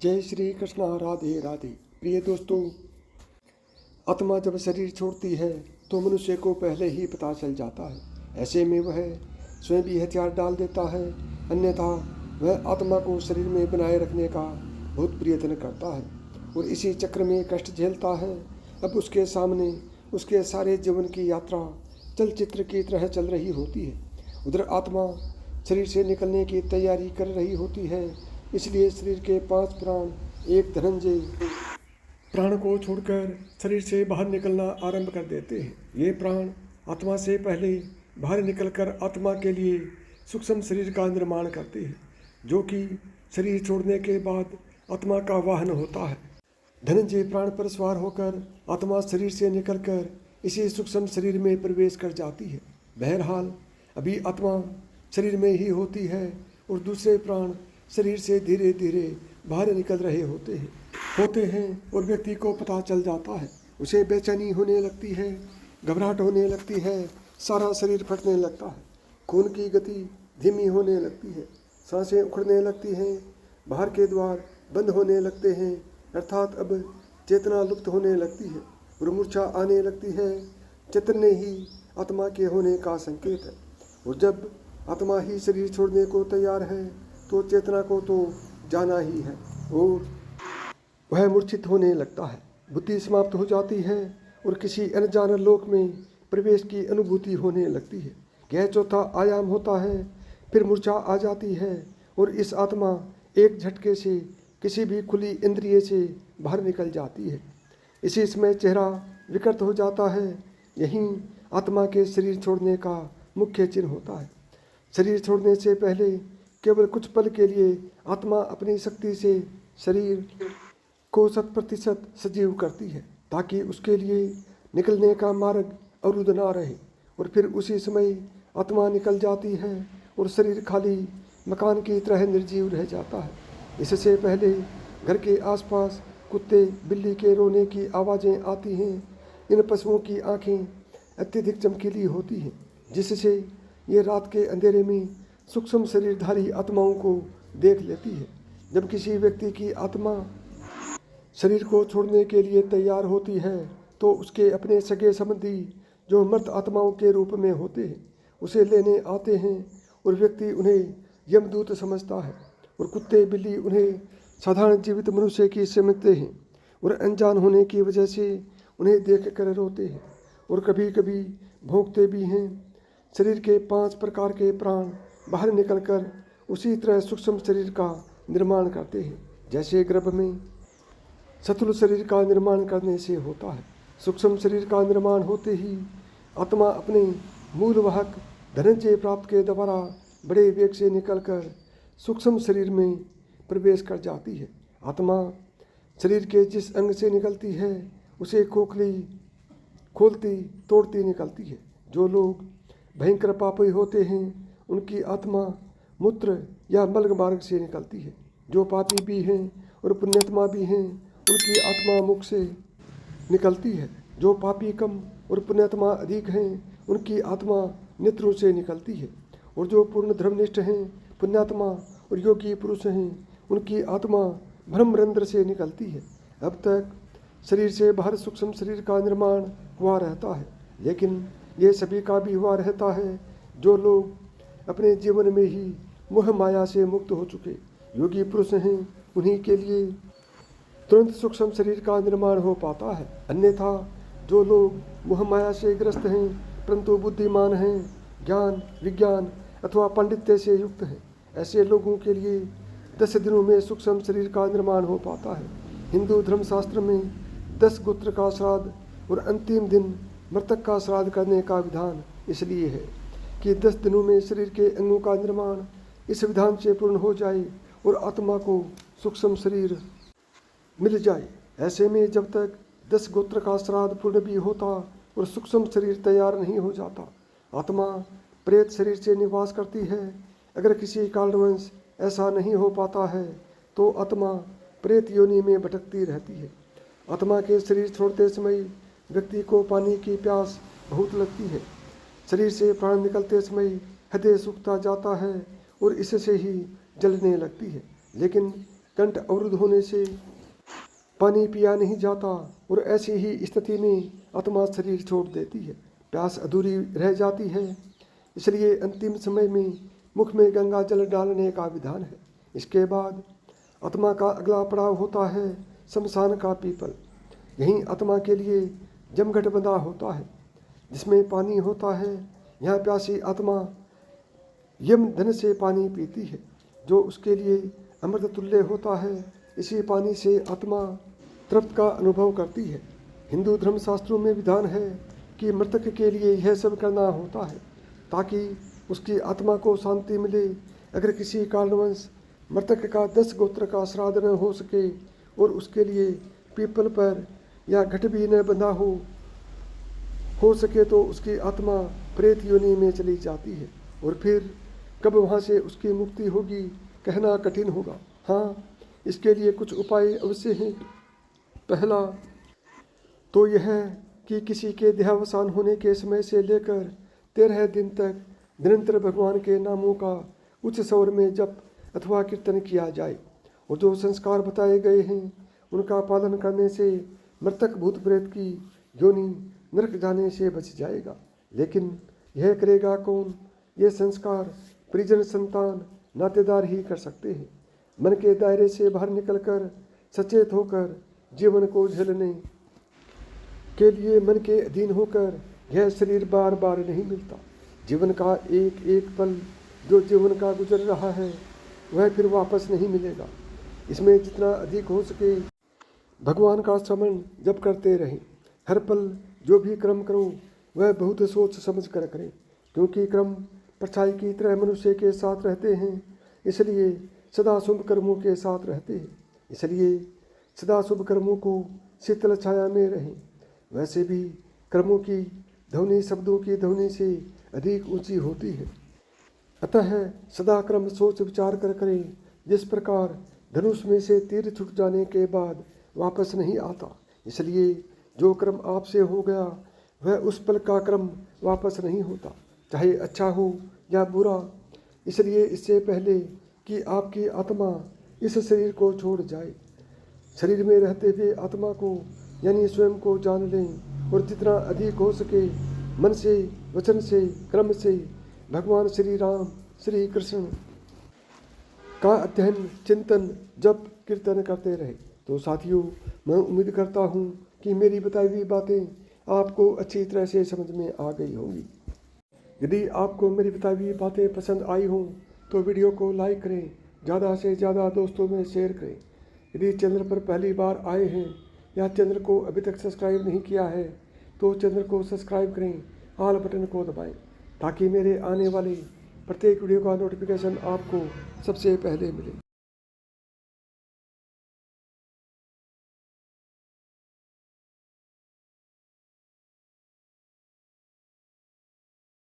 जय श्री कृष्णा। राधे राधे। प्रिय दोस्तों, आत्मा जब शरीर छोड़ती है तो मनुष्य को पहले ही पता चल जाता है। ऐसे में वह स्वयं भी हथियार डाल देता है, अन्यथा वह आत्मा को शरीर में बनाए रखने का बहुत प्रयत्न करता है और इसी चक्र में कष्ट झेलता है। अब उसके सामने उसके सारे जीवन की यात्रा चलचित्र की तरह चल रही होती है। उधर आत्मा शरीर से निकलने की तैयारी कर रही होती है, इसलिए शरीर के 5 प्राण एक धनंजय प्राण को छोड़कर शरीर से बाहर निकलना आरंभ कर देते हैं। ये प्राण आत्मा से पहले बाहर निकलकर आत्मा के लिए सूक्ष्म शरीर का निर्माण करते हैं, जो कि शरीर छोड़ने के बाद आत्मा का वाहन होता है। धनंजय प्राण पर सवार होकर आत्मा शरीर से निकलकर इसी सूक्ष्म शरीर में प्रवेश कर जाती है। बहरहाल अभी आत्मा शरीर में ही होती है और दूसरे प्राण शरीर से धीरे धीरे बाहर निकल रहे होते हैं और व्यक्ति को पता चल जाता है। उसे बेचैनी होने लगती है, घबराहट होने लगती है, सारा शरीर फटने लगता है, खून की गति धीमी होने लगती है, सांसें उखड़ने लगती हैं, बाहर के द्वार बंद होने लगते हैं, अर्थात अब चेतना लुप्त होने लगती है और मूर्छा आने लगती है। चैतन्य ही आत्मा के होने का संकेत है और जब आत्मा ही शरीर छोड़ने को तैयार है तो चेतना को तो जाना ही है और वह मूर्छित होने लगता है। बुद्धि समाप्त हो जाती है और किसी अनजान लोक में प्रवेश की अनुभूति होने लगती है। यह चौथा आयाम होता है। फिर मूर्छा आ जाती है और इस आत्मा एक झटके से किसी भी खुली इंद्रिय से बाहर निकल जाती है। इसी समय चेहरा विकृत हो जाता है। यही आत्मा के शरीर छोड़ने का मुख्य चिन्ह होता है। शरीर छोड़ने से पहले केवल कुछ पल के लिए आत्मा अपनी शक्ति से शरीर को 100% सजीव करती है, ताकि उसके लिए निकलने का मार्ग अवरुद्ध ना रहे, और फिर उसी समय आत्मा निकल जाती है और शरीर खाली मकान की तरह निर्जीव रह जाता है। इससे पहले घर के आसपास कुत्ते बिल्ली के रोने की आवाज़ें आती हैं। इन पशुओं की आंखें अत्यधिक चमकीली होती हैं, जिससे ये रात के अंधेरे में सूक्ष्म शरीरधारी आत्माओं को देख लेती है। जब किसी व्यक्ति की आत्मा शरीर को छोड़ने के लिए तैयार होती है तो उसके अपने सगे संबंधी जो मृत आत्माओं के रूप में होते हैं उसे लेने आते हैं और व्यक्ति उन्हें यमदूत समझता है और कुत्ते बिल्ली उन्हें साधारण जीवित मनुष्य की समझते हैं और अनजान होने की वजह से उन्हें देख कर रोते हैं और कभी कभी भौंकते भी हैं। शरीर के 5 प्रकार के प्राण बाहर निकलकर उसी तरह सूक्ष्म शरीर का निर्माण करते हैं, जैसे गर्भ में स्थूल शरीर का निर्माण करने से होता है। सूक्ष्म शरीर का निर्माण होते ही आत्मा अपने मूल वाहक धनंजय प्राप्त के द्वारा बड़े वेग से निकलकर सूक्ष्म शरीर में प्रवेश कर जाती है। आत्मा शरीर के जिस अंग से निकलती है उसे खोलती तोड़ती निकलती है। जो लोग भयंकर पापी होते हैं उनकी आत्मा मूत्र या मल मार्ग से निकलती है। जो पापी भी हैं और पुण्यात्मा भी हैं उनकी आत्मा मुख से निकलती है। जो पापी कम और पुण्यात्मा अधिक हैं उनकी आत्मा नेत्रों से निकलती है और जो पूर्ण धर्मनिष्ठ हैं, पुण्यात्मा और योगी पुरुष हैं उनकी आत्मा ब्रह्मरंध्र से निकलती है। अब तक शरीर से बाहर सूक्ष्म शरीर का निर्माण हुआ रहता है, लेकिन ये सभी का भी हुआ रहता है जो लोग अपने जीवन में ही मोह माया से मुक्त हो चुके योगी पुरुष हैं। उन्हीं के लिए तुरंत सूक्ष्म शरीर का निर्माण हो पाता है। अन्यथा जो लोग मोह माया से ग्रस्त हैं परंतु बुद्धिमान हैं, ज्ञान विज्ञान अथवा पांडित्य से युक्त हैं, ऐसे लोगों के लिए 10 दिनों में सूक्ष्म शरीर का निर्माण हो पाता है। हिंदू धर्मशास्त्र में 10 गोत्र का श्राद्ध और अंतिम दिन मृतक का श्राद्ध करने का विधान इसलिए है कि 10 दिनों में शरीर के अंगों का निर्माण इस विधान से पूर्ण हो जाए और आत्मा को सूक्ष्म शरीर मिल जाए। ऐसे में जब तक 10 गोत्र का श्राद्ध पूर्ण भी होता और सूक्ष्म शरीर तैयार नहीं हो जाता, आत्मा प्रेत शरीर से निवास करती है। अगर किसी कारणवश ऐसा नहीं हो पाता है तो आत्मा प्रेत योनि में भटकती रहती है। आत्मा के शरीर छोड़ते समय व्यक्ति को पानी की प्यास बहुत लगती है। शरीर से प्राण निकलते समय हृदय सूखता जाता है और इससे ही जलने लगती है। लेकिन कंठ अवरुद्ध होने से पानी पिया नहीं जाता और ऐसी ही स्थिति में आत्मा शरीर छोड़ देती है, प्यास अधूरी रह जाती है। इसलिए अंतिम समय में मुख में गंगा जल डालने का विधान है। इसके बाद आत्मा का अगला पड़ाव होता है शमशान का पीपल। यहीं आत्मा के लिए जमघट बंधा होता है जिसमें पानी होता है। यहाँ प्यासी आत्मा यम धन से पानी पीती है जो उसके लिए अमृत तुल्य होता है। इसी पानी से आत्मा तृप्त का अनुभव करती है। हिंदू धर्मशास्त्रों में विधान है कि मृतक के लिए यह सब करना होता है ताकि उसकी आत्मा को शांति मिले। अगर किसी कारणवश मृतक का 10 गोत्र का श्राद्ध न हो सके और उसके लिए पीपल पर या घट भी न बंधा हो सके तो उसकी आत्मा प्रेत योनि में चली जाती है और फिर कब वहाँ से उसकी मुक्ति होगी कहना कठिन होगा। हाँ, इसके लिए कुछ उपाय अवश्य हैं। पहला तो यह कि किसी के देहावसान होने के समय से लेकर 13 दिन तक निरंतर भगवान के नामों का उच्च स्वर में जप अथवा कीर्तन किया जाए और जो संस्कार बताए गए हैं उनका पालन करने से मृतक भूत प्रेत की योनि नरक जाने से बच जाएगा। लेकिन यह करेगा कौन? ये संस्कार परिजन, संतान, नातेदार ही कर सकते हैं। मन के दायरे से बाहर निकलकर सचेत होकर जीवन को झेलने के लिए मन के अधीन होकर यह शरीर बार बार नहीं मिलता। जीवन का एक एक पल जो जीवन का गुजर रहा है वह फिर वापस नहीं मिलेगा। इसमें जितना अधिक हो सके भगवान का स्मरण जप करते रहें। हर पल जो भी कर्म करो वह बहुत सोच समझ कर करें, क्योंकि कर्म परछाई की तरह मनुष्य के साथ रहते हैं, इसलिए सदा शुभ कर्मों के साथ रहते हैं। इसलिए सदा शुभ कर्मों को शीतल छाया में रहें। वैसे भी कर्मों की ध्वनि शब्दों की ध्वनि से अधिक ऊंची होती है। अतः सदा कर्म सोच विचार कर करें। जिस प्रकार धनुष में से तीर छूट जाने के बाद वापस नहीं आता, इसलिए जो कर्म आपसे हो गया वह उस पल का कर्म वापस नहीं होता, चाहे अच्छा हो या बुरा। इसलिए इससे पहले कि आपकी आत्मा इस शरीर को छोड़ जाए, शरीर में रहते हुए आत्मा को यानी स्वयं को जान लें और जितना अधिक हो सके मन से, वचन से, कर्म से भगवान श्री राम, श्री कृष्ण का अध्ययन, चिंतन, जप, कीर्तन करते रहे। तो साथियों, मैं उम्मीद करता हूँ कि मेरी बताई हुई बातें आपको अच्छी तरह से समझ में आ गई होंगी। यदि आपको मेरी बताई हुई बातें पसंद आई हों तो वीडियो को लाइक करें, ज़्यादा से ज़्यादा दोस्तों में शेयर करें। यदि चैनल पर पहली बार आए हैं या चैनल को अभी तक सब्सक्राइब नहीं किया है तो चैनल को सब्सक्राइब करें, ऑल बटन को दबाएं ताकि मेरे आने वाले प्रत्येक वीडियो का नोटिफिकेशन आपको सबसे पहले मिले।